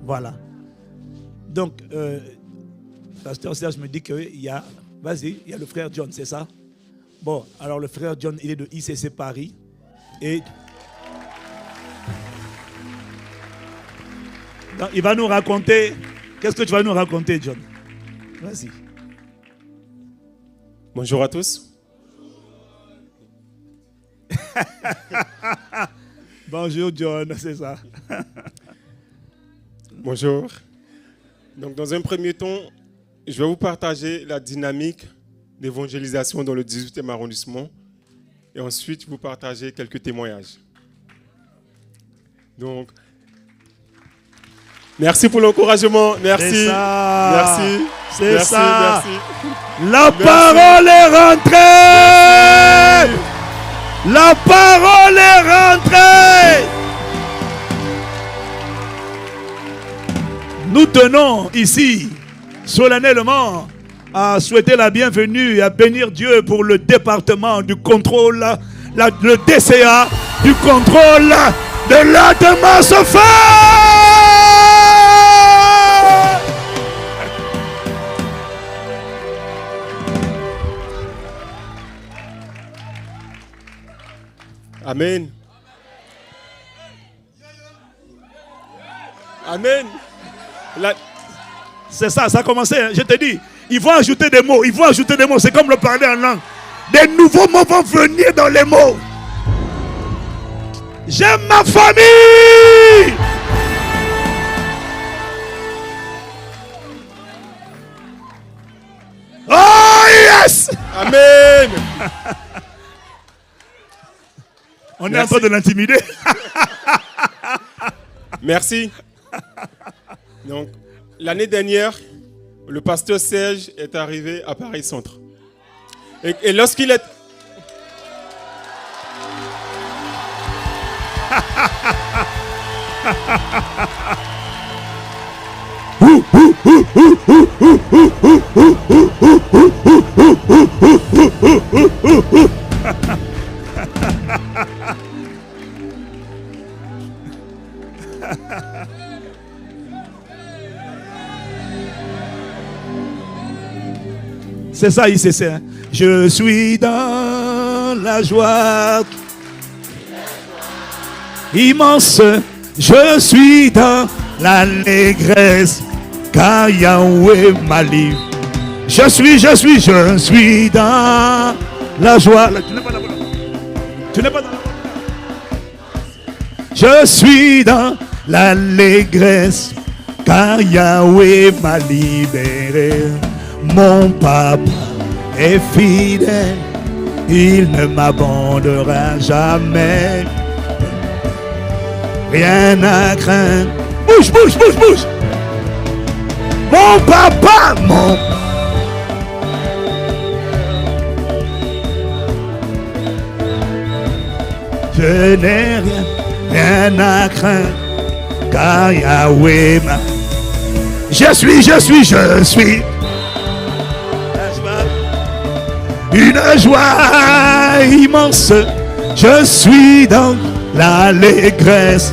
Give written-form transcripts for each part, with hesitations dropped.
Voilà. Donc, Pasteur Serge me dit qu'il y a... Vas-y, il y a le frère John, c'est ça? Bon, alors le frère John, il est de ICC Paris. Et... Donc, il va nous raconter... Qu'est-ce que tu vas nous raconter, John? Vas-y. Bonjour à tous. Bonjour John, c'est ça. Bonjour. Donc dans un premier temps, je vais vous partager la dynamique d'évangélisation dans le 18e arrondissement et ensuite vous partager quelques témoignages. Donc, merci pour l'encouragement, merci. C'est ça. Merci. C'est merci, ça. merci. La Merci. parole est rentrée. Merci. La parole est rentrée. Nous tenons ici, solennellement, à souhaiter la bienvenue et à bénir Dieu pour le département du contrôle, le DCA, du contrôle de l'atmosphère. Amen. Amen. C'est ça, ça a commencé. Je te dis, ils vont ajouter des mots. Ils vont ajouter des mots. C'est comme le parler en langue. Des nouveaux mots vont venir dans les mots. J'aime ma famille. Oh yes. Amen. On est en Merci. train de l'intimider. Merci. Donc, l'année dernière, le pasteur Serge est arrivé à Paris Centre. Et lorsqu'il est... C'est ça, ICC. Hein? Je suis dans la joie immense. Je suis dans l'allégresse, car Yahweh m'a livré. Je suis dans la joie. Tu n'es pas là. Tu n'es pas dans la... Je suis dans l'allégresse, car Yahweh m'a libéré. Mon papa est fidèle, il ne m'abandonnera jamais. Rien à craindre. Bouge. Mon papa, Je n'ai rien à craindre, car Yahweh m'a... Je suis. Une joie immense, je suis dans l'allégresse,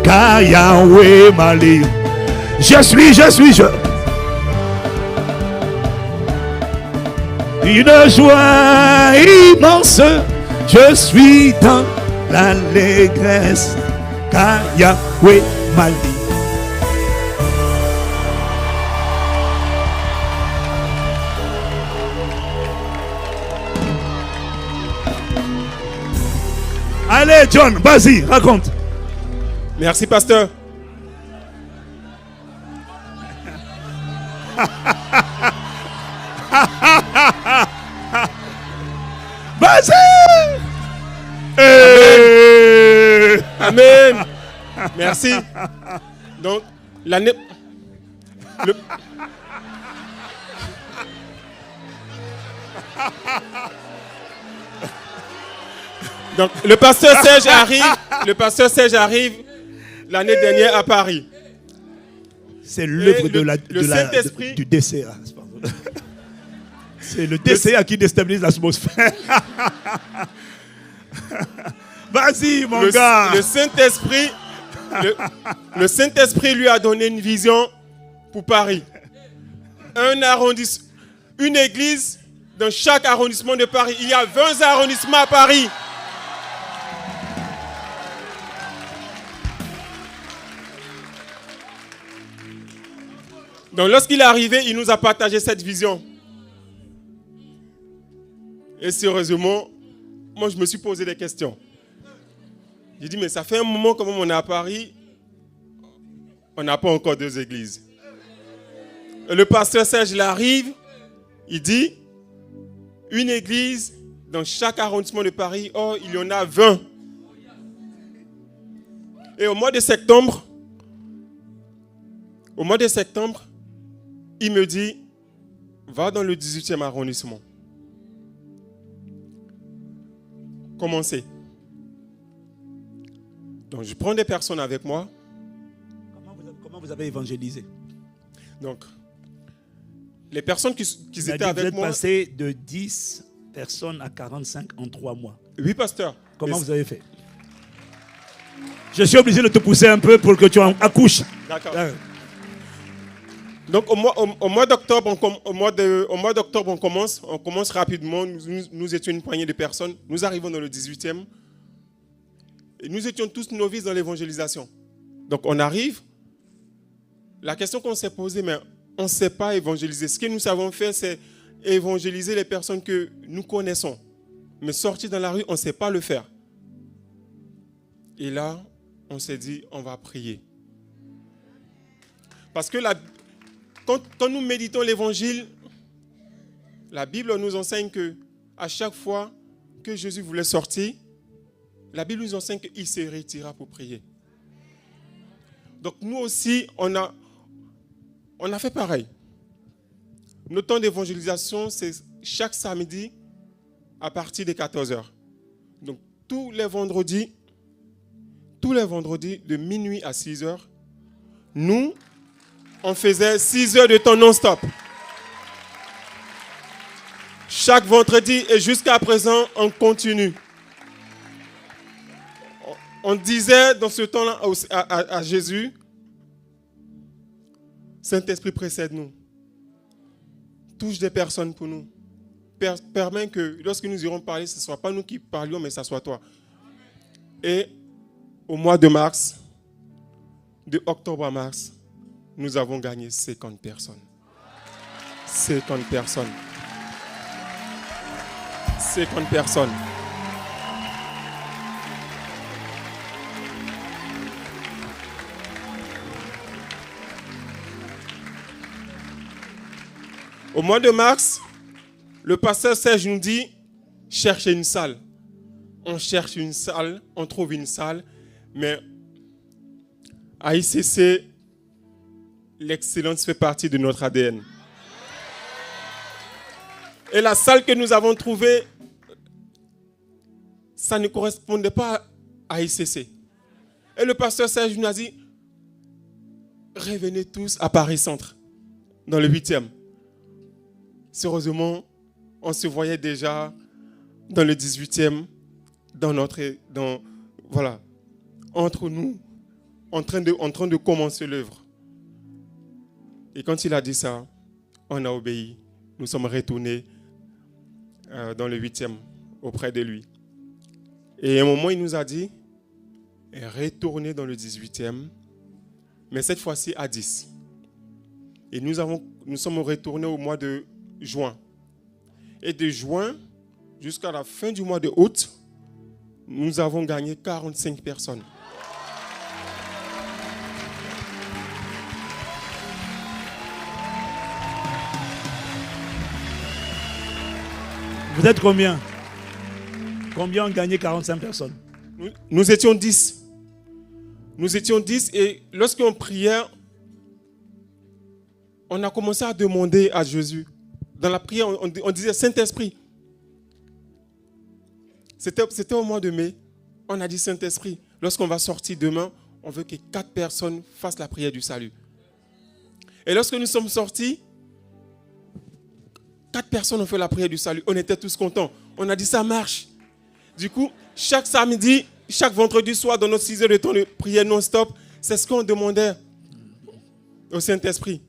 car Yahweh m'a livré. Je suis. Une joie immense, je suis dans l'allégresse, car Yahweh m'a livré. Allez, John, vas-y, raconte. Merci, pasteur. Vas-y. Amen. Merci. Donc, l'année... Donc, le pasteur Serge arrive l'année dernière à Paris. C'est l'œuvre du DCA. C'est le DCA qui déstabilise l'atmosphère. Vas-y, mon gars. Le Saint-Esprit Le Saint-Esprit lui a donné une vision pour Paris. Une église dans chaque arrondissement de Paris. Il y a 20 arrondissements à Paris. Donc lorsqu'il est arrivé, il nous a partagé cette vision. Et sérieusement, moi je me suis posé des questions. J'ai dit, mais ça fait un moment quand même on est à Paris, on n'a pas encore 2 églises. Et le pasteur Serge, il arrive, il dit, une église dans chaque arrondissement de Paris, oh, il y en a 20. Et au mois de septembre, il me dit, va dans le 18e arrondissement. Commencez. Donc, je prends des personnes avec moi. Comment vous avez évangélisé? Donc, les personnes qui étaient avec moi... Vous êtes passé de 10 personnes à 45 en 3 mois. Oui, pasteur. Comment vous avez fait? Je suis obligé de te pousser un peu pour que tu accouches. D'accord. Donc, au mois d'octobre, on commence rapidement. Nous étions une poignée de personnes. Nous arrivons dans le 18e. Et nous étions tous novices dans l'évangélisation. Donc, on arrive. La question qu'on s'est posée, mais on ne sait pas évangéliser. Ce que nous savons faire, c'est évangéliser les personnes que nous connaissons. Mais sortir dans la rue, on ne sait pas le faire. Et là, on s'est dit, on va prier. Parce que quand nous méditons l'évangile, la Bible nous enseigne que à chaque fois que Jésus voulait sortir, la Bible nous enseigne qu'il se retira pour prier. Donc nous aussi, on a fait pareil. Notre temps d'évangélisation, c'est chaque samedi à partir de 14h. Donc tous les vendredis, de minuit à 6h, nous, on faisait 6 heures de temps non-stop. Chaque vendredi et jusqu'à présent, on continue. On disait dans ce temps-là à Jésus, Saint-Esprit précède-nous. Touche des personnes pour nous. Permets que lorsque nous irons parler, ce ne soit pas nous qui parlions, mais ce soit toi. Et au mois de mars, de octobre à mars, nous avons gagné 50 personnes. 50 personnes. 50 personnes. Au mois de mars, le pasteur Serge nous dit, cherchez une salle. On cherche une salle, on trouve une salle, mais à ICC, l'excellence fait partie de notre ADN. Et la salle que nous avons trouvée, ça ne correspondait pas à ICC. Et le pasteur Serge nous a dit, revenez tous à Paris Centre, dans le 8e. Sérieusement, on se voyait déjà dans le 18e, entre nous, en train de commencer l'œuvre. Et quand il a dit ça, on a obéi. Nous sommes retournés dans le 8e, auprès de lui. Et à un moment, il nous a dit, retournez dans le 18e, mais cette fois-ci à 10. Et nous sommes retournés au mois de juin. Et de juin jusqu'à la fin du mois de août, nous avons gagné 45 personnes. Vous êtes combien? Combien ont gagné 45 personnes? Nous étions 10. Nous étions 10 et lorsqu'on priait, on a commencé à demander à Jésus. Dans la prière, on disait Saint-Esprit. C'était au mois de mai. On a dit Saint-Esprit, lorsqu'on va sortir demain, on veut que 4 personnes fassent la prière du salut. Et lorsque nous sommes sortis, 4 personnes ont fait la prière du salut. On était tous contents. On a dit ça marche. Du coup, chaque samedi, chaque vendredi soir, dans nos 6 heures de temps de prière non-stop, c'est ce qu'on demandait au Saint-Esprit.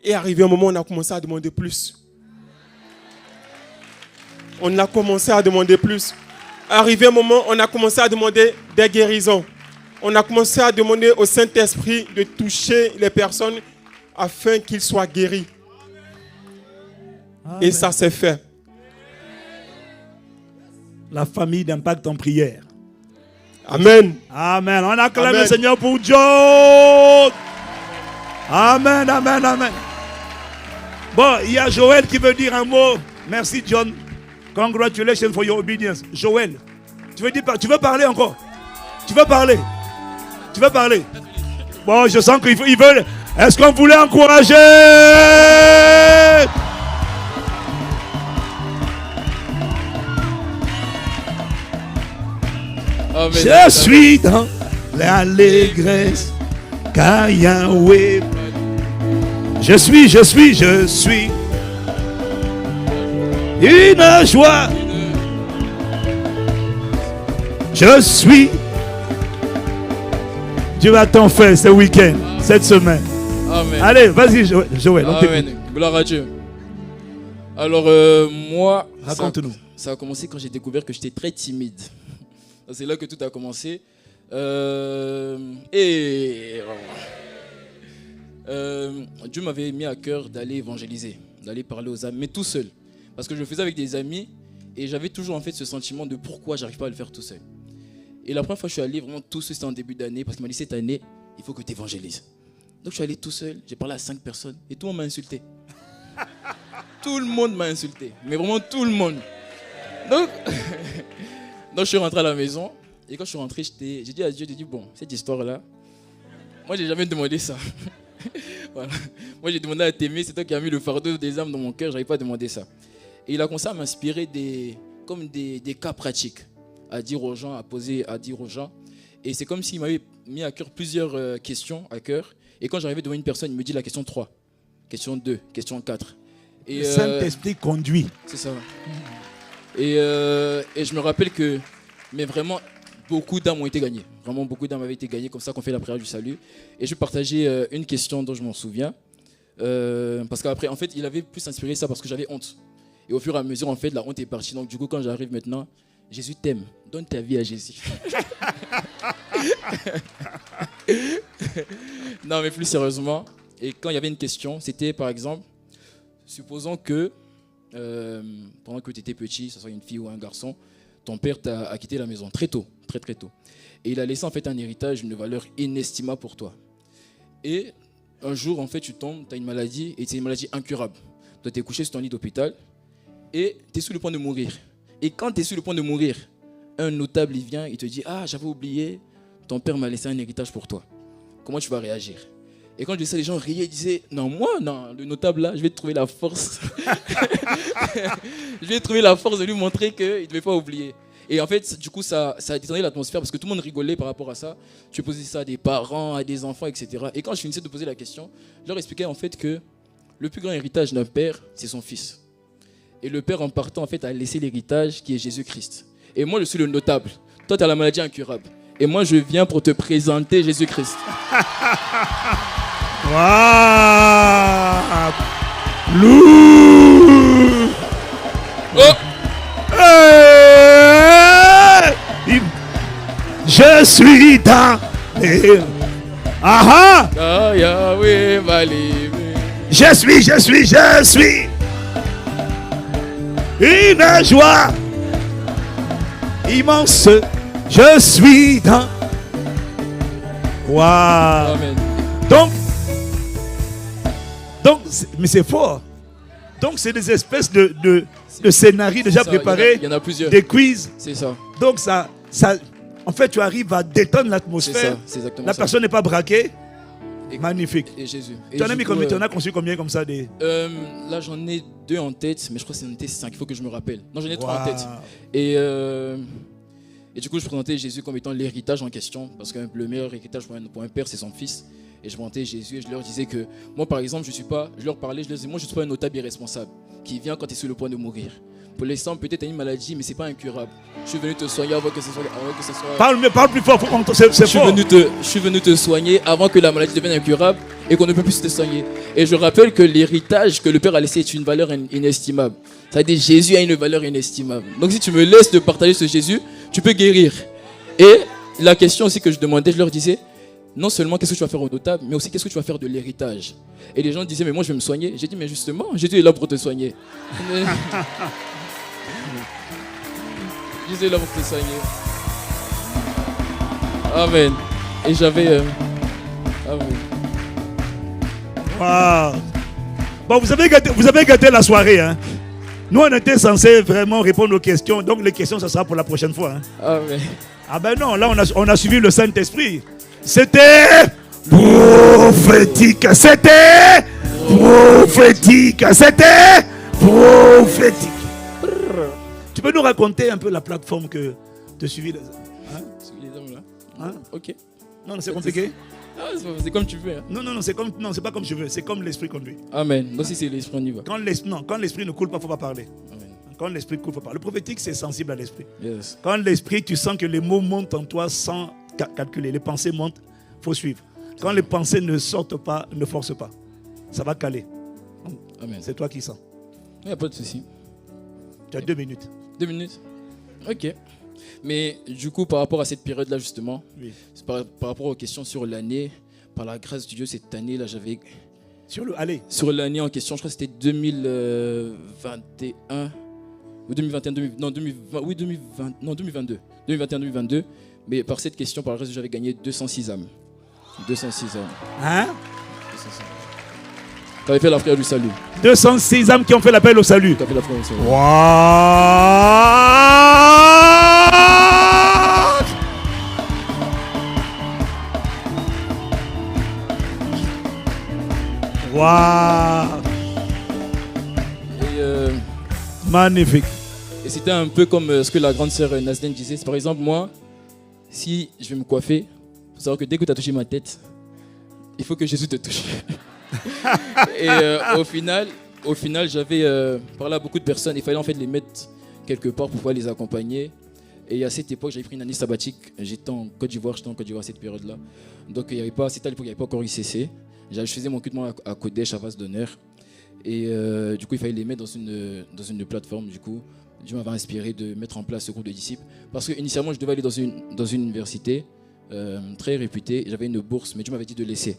Et arrivé un moment, on a commencé à demander plus. On a commencé à demander plus. Arrivé un moment, on a commencé à demander des guérisons. On a commencé à demander au Saint-Esprit de toucher les personnes afin qu'ils soient guéris. Amen. Et ça s'est fait. La famille d'Impact en prière. Amen. Amen. On acclame le Seigneur pour John. Amen, amen, amen. Bon, il y a Joël qui veut dire un mot. Merci John. Congratulations for your obedience. Joël, tu veux parler encore? Tu veux parler? Tu veux parler? Bon, je sens qu'ils veulent. Est-ce qu'on voulait encourager? Amen. Je suis dans l'allégresse, car Yahweh. Je suis une joie. Je suis. Dieu va t'en faire ce week-end, cette semaine. Amen. Allez, vas-y, Joël. Amen. Gloire à Dieu. Alors, moi, raconte-nous. Ça a commencé quand j'ai découvert que j'étais très timide. C'est là que tout a commencé. Dieu m'avait mis à cœur d'aller évangéliser, d'aller parler aux âmes, mais tout seul. Parce que je le faisais avec des amis et j'avais toujours en fait ce sentiment de pourquoi j'arrive pas à le faire tout seul. Et la première fois que je suis allé vraiment tout seul, c'était en début d'année, parce qu'il m'a dit cette année, il faut que tu évangélises. Donc je suis allé tout seul, j'ai parlé à 5 personnes et tout le monde m'a insulté. Tout le monde m'a insulté, mais vraiment tout le monde. Donc je suis rentré à la maison et quand je suis rentré, j'ai dit à Dieu, j'ai dit bon, cette histoire-là, moi j'ai jamais demandé ça. Voilà. Moi j'ai demandé à t'aimer, c'est toi qui as mis le fardeau des âmes dans mon cœur, j'avais pas demandé ça. Et il a commencé à m'inspirer des cas pratiques à dire aux gens, à dire aux gens. Et c'est comme s'il m'avait mis à cœur plusieurs questions à cœur. Et quand j'arrivais devant une personne, il me dit la question 3, question 2, question 4. Et, le Saint-Esprit conduit. C'est ça. Et je me rappelle que, mais vraiment, beaucoup d'âmes ont été gagnées. Vraiment, beaucoup d'âmes avaient été gagnées, comme ça qu'on fait la prière du salut. Et je vais partager une question dont je m'en souviens. Parce qu'après, en fait, il avait plus inspiré ça parce que j'avais honte. Et au fur et à mesure, en fait, la honte est partie. Donc, du coup, quand j'arrive maintenant, Jésus t'aime. Donne ta vie à Jésus. Non, mais plus sérieusement. Et quand il y avait une question, c'était par exemple, supposons que pendant que tu étais petit, que ce soit une fille ou un garçon, ton père a quitté la maison très tôt, très très tôt. Et il a laissé en fait un héritage d'une valeur inestimable pour toi. Et un jour, en fait, tu tombes, tu as une maladie et c'est une maladie incurable. Tu es couché sur ton lit d'hôpital et tu es sur le point de mourir. Et quand tu es sur le point de mourir, un notable il vient, il te dit « Ah, j'avais oublié, ton père m'a laissé un héritage pour toi. Comment tu vas réagir ?» Et quand je disais ça, les gens riaient, ils disaient « Non, moi, non, le notable là, je vais trouver la force. Je vais trouver la force de lui montrer qu'il ne devait pas oublier. » Et en fait, du coup, ça a détendu l'atmosphère parce que tout le monde rigolait par rapport à ça. Tu posais ça à des parents, à des enfants, etc. Et quand je finissais de poser la question, je leur expliquais en fait que le plus grand héritage d'un père, c'est son fils. Et le père, en partant, en fait, a laissé l'héritage qui est Jésus-Christ. Et moi, je suis le notable. Toi, tu as la maladie incurable. Et moi, je viens pour te présenter Jésus-Christ. Waouh! Loup! Oh! Hey! Je suis dans les... Ah ah! Yahweh va lever. Je suis une joie immense. Je suis dans... Waouh! Amen. Donc, mais c'est fort. Donc, c'est des espèces de scénarios déjà préparés. Il y en a plusieurs. Des quiz. C'est ça. Donc, ça, en fait, tu arrives à détendre l'atmosphère. C'est exactement la ça. personne n'est pas braquée. Magnifique. Et Jésus. Tu en as conçu combien comme ça des... Là, j'en ai 2 en tête, mais je crois que c'en était 5. Il faut que je me rappelle. Non, j'en ai 3 en tête. Et du coup, je présentais Jésus comme étant l'héritage en question. Parce que le meilleur héritage pour un père, c'est son fils. Et je présentais Jésus et je leur disais que moi, par exemple, je leur parlais, je leur disais, moi, je ne suis pas un notable irresponsable qui vient quand il est sur le point de mourir. Pour l'instant, peut-être tu as une maladie, mais ce n'est pas incurable. Je suis venu te soigner avant que ce soit... Parle plus fort, c'est fort. Je suis venu te soigner avant que la maladie devienne incurable et qu'on ne peut plus te soigner. Et je rappelle que l'héritage que le Père a laissé est une valeur inestimable. Ça veut dire que Jésus a une valeur inestimable. Donc si tu me laisses de partager ce Jésus, tu peux guérir. Et la question aussi que je demandais, je leur disais, non seulement qu'est-ce que tu vas faire au notable, mais aussi qu'est-ce que tu vas faire de l'héritage. Et les gens disaient, mais moi je vais me soigner. J'ai dit, mais justement, Jésus est là pour te soigner. Jésus est là pour te soigner. Amen. Et j'avais... Amen. Wow. Bon, vous avez gâté la soirée. Hein? Nous, on était censés vraiment répondre aux questions. Donc, les questions, ça sera pour la prochaine fois. Hein? Amen. Ah ben non, là, on a suivi le Saint-Esprit. C'était prophétique. C'était prophétique. C'était prophétique. Tu peux nous raconter un peu la plateforme que tu suivis hein? Hein? Ok. Non, c'est compliqué. Ah, c'est comme tu veux. Hein. Non, c'est pas comme je veux. C'est comme l'Esprit conduit. Amen. Donc si c'est l'Esprit, on y va. Quand l'Esprit ne coule pas, il ne faut pas parler. Amen. Quand l'Esprit coule, il faut parler. Le prophétique, c'est sensible à l'Esprit. Yes. Quand l'Esprit, tu sens que les mots montent en toi sans calculer. Les pensées montent, il faut suivre. Quand les pensées ne sortent pas, ne force pas. Ça va caler. Amen. C'est toi qui sens. Il n'y a pas de souci. Tu as 2 minutes. 2 minutes. Ok. Mais du coup, par rapport à cette période-là, justement, oui. par rapport aux questions sur l'année, par la grâce de Dieu, cette année-là, j'avais... Sur l'année en question, je crois que c'était 2021 ou 2021, 2020, oui, 2020, non, 2022. 2021-2022. Mais par cette question, par la grâce de Dieu, j'avais gagné 206 âmes. 206 âmes. Hein? 206 âmes. Tu avais fait la prière du salut. 206 âmes qui ont fait l'appel au salut. Tu as fait la prière du salut. Waouh! Magnifique. Et c'était un peu comme ce que la grande sœur Nasden disait. Par exemple, moi, si je vais me coiffer, il faut savoir que dès que tu as touché ma tête, il faut que Jésus te touche. Et au final, j'avais parlé à beaucoup de personnes. Il fallait en fait les mettre quelque part pour pouvoir les accompagner. Et à cette époque, j'avais pris une année sabbatique. J'étais en Côte d'Ivoire à cette période-là. Donc, c'était à l'époque, il n'y avait pas encore ICC. Je faisais mon cutement à Kodesh, à Vase d'honneur. Et du coup, il fallait les mettre dans une plateforme. Du coup, Dieu m'avait inspiré de mettre en place ce groupe de disciples. Parce qu'initialement, je devais aller dans une université très réputée. J'avais une bourse, mais Dieu m'avait dit de laisser.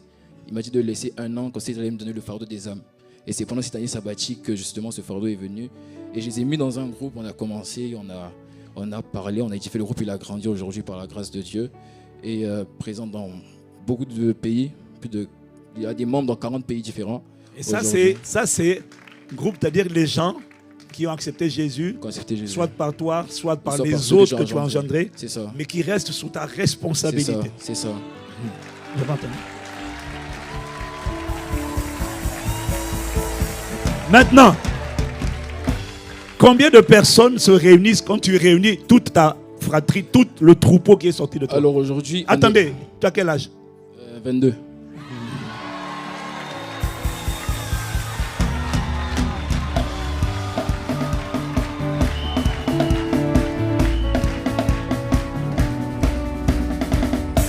Il m'a dit de laisser 1 an, comme ça, il allait me donner le fardeau des âmes. Et c'est pendant cette année sabbatique que justement ce fardeau est venu. Et je les ai mis dans un groupe, on a commencé, on a parlé, on a édifié le groupe, il a grandi aujourd'hui par la grâce de Dieu. Et présent dans beaucoup de pays, il y a des membres dans 40 pays différents. Et ça c'est groupe, c'est-à-dire les gens qui ont accepté Jésus, soit par toi, soit par les autres que tu as engendrés, mais qui restent sous ta responsabilité. C'est ça. Je m'entends. Maintenant, combien de personnes se réunissent quand tu réunis toute ta fratrie, tout le troupeau qui est sorti de toi? Alors aujourd'hui... Attendez, tu as quel âge? 22.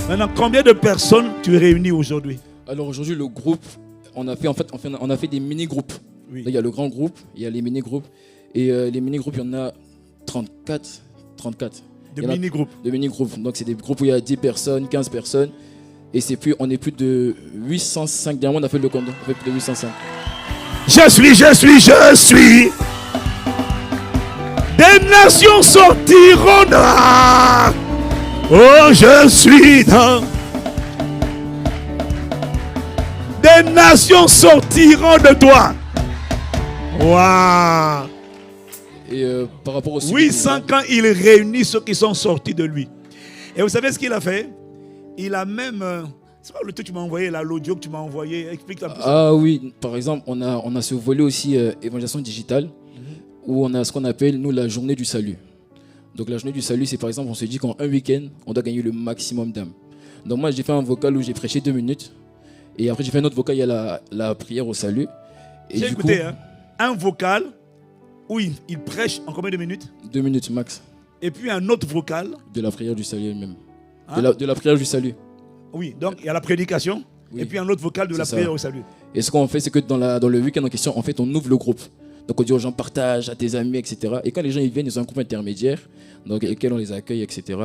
Maintenant, combien de personnes tu réunis aujourd'hui? Alors aujourd'hui, le groupe, on a fait des mini-groupes. Oui. Là, il y a le grand groupe, il y a les mini-groupes. Et les mini-groupes, il y en a 34. De mini-groupes. De mini-groupes. Donc c'est des groupes où il y a 10 personnes, 15 personnes. Et on est plus de 805. Dernièrement, on a fait le compte. On fait plus de 805. Je suis. Des nations sortiront là. Oh, je suis dans. Des nations sortiront de toi. Waouh. Et par rapport au 800 quand il réunit ceux qui sont sortis de lui. Et vous savez ce qu'il a fait? Il a même... c'est pas le truc que tu m'as envoyé, là, l'audio que tu m'as envoyé. Explique un peu ça. Ah oui, par exemple, on a ce volet aussi évangélisation digitale, où on a ce qu'on appelle, nous, la journée du salut. Donc la journée du salut, c'est par exemple, on se dit qu'en un week-end, on doit gagner le maximum d'âmes. Donc moi, j'ai fait un vocal où j'ai prêché 2 minutes. Et après, j'ai fait un autre vocal, il y a la prière au salut. J'ai écouté, un vocal où il prêche en combien de minutes? 2 minutes max. Et puis un autre vocal. De la prière du salut elle-même. Hein? De la prière du salut. Oui, donc il y a la prédication. Oui. Et puis un autre vocal de la C'est prière ça. au salut. Et ce qu'on fait, c'est que dans le week-end en question, en fait, on ouvre le groupe. Donc on dit aux gens, partage à tes amis, etc. Et quand les gens ils viennent, ils ont un groupe intermédiaire, donc auquel on les accueille, etc.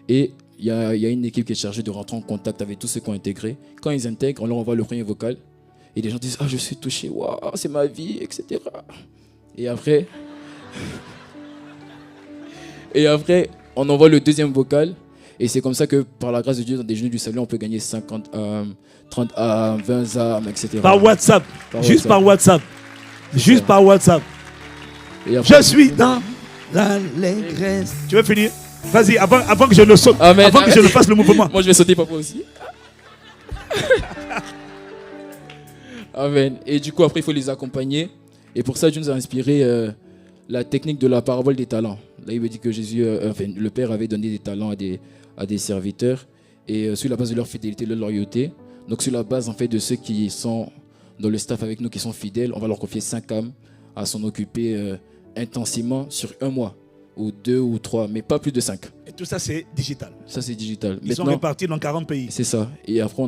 Et il y a une équipe qui est chargée de rentrer en contact avec tous ceux qui ont intégré. Quand ils intègrent, on leur envoie le premier vocal. Et les gens disent, ah, je suis touché, waouh, c'est ma vie, etc. Et après, on envoie le deuxième vocal. Et c'est comme ça que, par la grâce de Dieu, dans des Déjeuner du Salut, on peut gagner 50, 30 âmes, 20 âmes, etc. Par WhatsApp. Juste par WhatsApp. Juste par WhatsApp. Et après, Je suis dans l'allégresse. Tu veux finir? Vas-y, avant que je le saute. Amen. Avant que je le fasse le mouvement. Moi, je vais sauter, papa aussi. Amen. Et du coup, après, il faut les accompagner. Et pour ça, Dieu nous a inspiré la technique de la parabole des talents. Là, il veut dire que Jésus, le Père avait donné des talents à des serviteurs. Et sur la base de leur fidélité, de leur loyauté. Donc, sur la base, en fait, de ceux qui sont dans le staff avec nous, qui sont fidèles, on va leur confier 5 âmes à s'en occuper intensément sur 1 mois. Ou 2 ou 3, mais pas plus de 5. Et tout ça, c'est digital. Ça, c'est digital. Ils sont répartis dans 40 pays. C'est ça. Et après,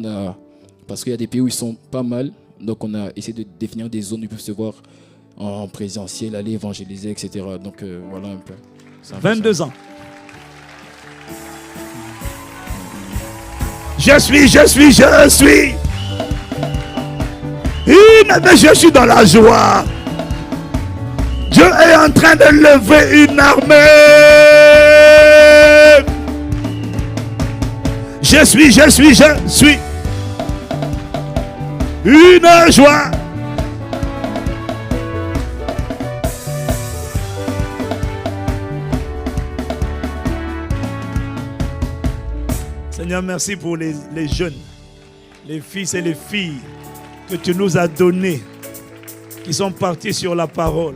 parce qu'il y a des pays où ils sont pas mal, donc on a essayé de définir des zones où ils peuvent se voir en présentiel, aller évangéliser, etc. Donc voilà un peu. 22 ans. Je suis. Mais je suis dans la joie. Dieu est en train de lever une armée. Je suis. Une joie. Seigneur, merci pour les jeunes, les fils et les filles que tu nous as donnés, qui sont partis sur la parole.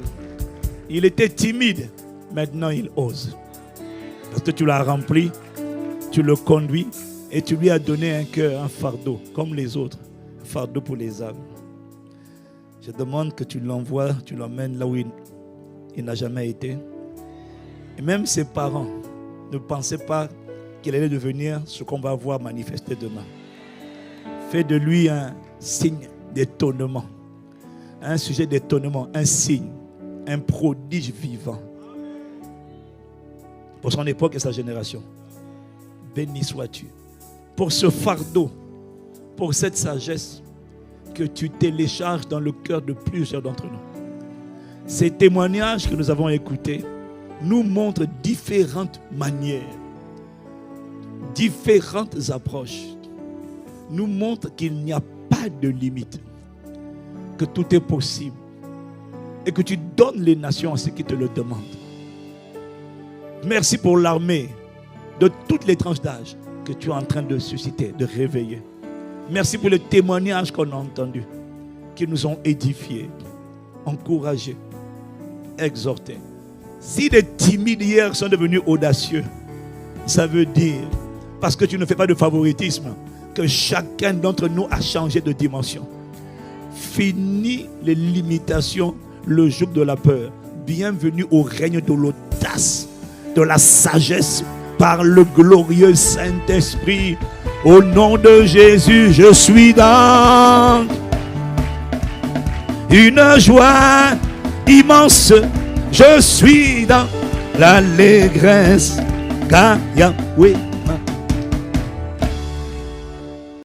Il était timide, maintenant il ose. Parce que tu l'as rempli, tu le conduis et tu lui as donné un cœur, un fardeau, comme les autres. Un fardeau pour les âmes. Je demande que tu l'envoies, tu l'emmènes là où il n'a jamais été. Et même ses parents ne pensaient pas qu'il allait devenir ce qu'on va voir manifester demain. Fais de lui un signe d'étonnement. Un sujet d'étonnement, un signe, un prodige vivant. Pour son époque et sa génération. Béni sois-tu. Pour ce fardeau, pour cette sagesse que tu télécharges dans le cœur de plusieurs d'entre nous. Ces témoignages que nous avons écoutés nous montrent différentes manières, différentes approches, nous montrent qu'il n'y a pas de limite, que tout est possible et que tu donnes les nations à ceux qui te le demandent. Merci pour l'armée de toutes les tranches d'âge que tu es en train de susciter, de réveiller. Merci pour les témoignages qu'on a entendus, qui nous ont édifiés, encouragés, exhortés. Si les timides hier sont devenus audacieux, ça veut dire, parce que tu ne fais pas de favoritisme, que chacun d'entre nous a changé de dimension. Fini les limitations, le joug de la peur. Bienvenue au règne de l'audace, de la sagesse, par le glorieux Saint-Esprit. Au nom de Jésus, je suis dans une joie immense. Je suis dans l'allégresse, car Yahweh